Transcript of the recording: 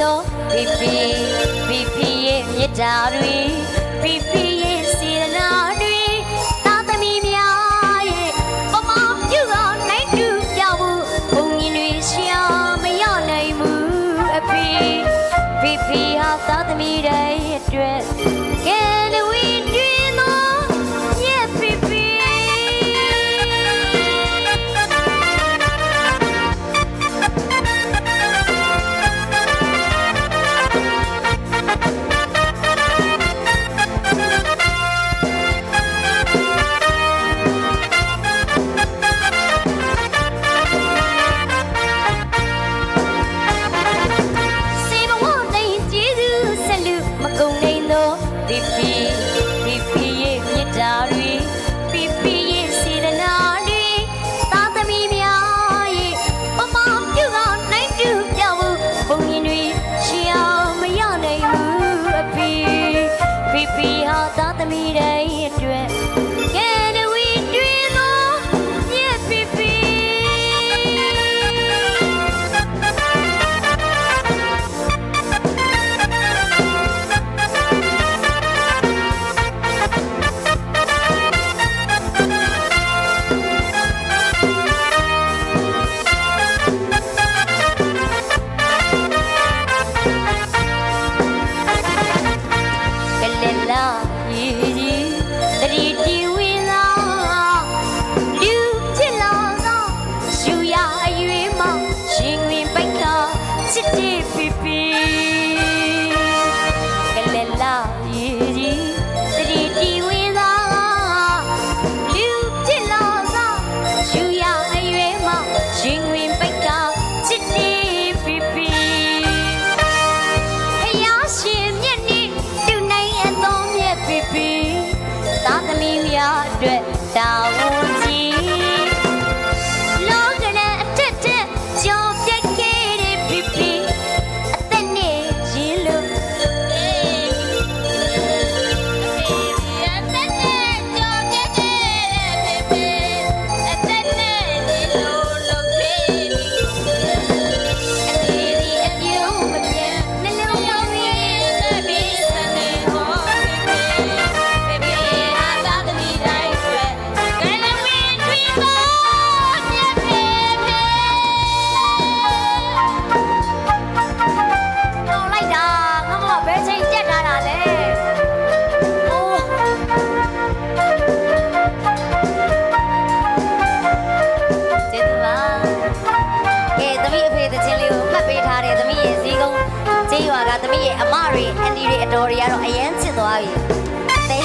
သောဖိဖိဖိဖိရဲ့မြတ်တာတွေဖိဖိရဲ့စေတနာတွေသာသမီများရဲ့ပမာပြုကနိုင်တူပြောက်ဖို့ဘုံရင်တွေရှာမရနိုင်ဘူးအဖေဖိဖိဟာသာသမီတိုင်းအတွက်ကဲလူဝီတွင်သောညက်ဖိဖိဖိဖိဖိဖိရဲ့မြတ်တာတွေဖိဖိရဲ့စေတနာတွေသာသမီများရဲ့ပမာပြုကနိုင်တူပြောက်ဖို့ဘုံရင်တွေရှာမရနိုင်ဘူးအဖေဖိဖိဟာသာသမီတိုင်းအတွက်ကဲလူဝီတွင်သောညက်ဖိဖိအတွက်တာဝန်ကြီးလောကနဲ့အတက်တက်ကြော်ပြတ်ခဲ့တဲ့ဖိဖိအသက်နဲ့ရင်လို့အသက်နဲ့ကြော်ပြတ်ခဲ့တဲ့ဖိဖိအသက်နဲ့ရင်လို့လုပ်ခဲ့ပြီအပြုံးမပြတ်နှလုံးရောင်းရင်းပြီးစနေဟောသမီးရဲ့အမတွေအန်တီတွေအတော်တွေကတော့အရန်ချစ်သွားပြီ။သိ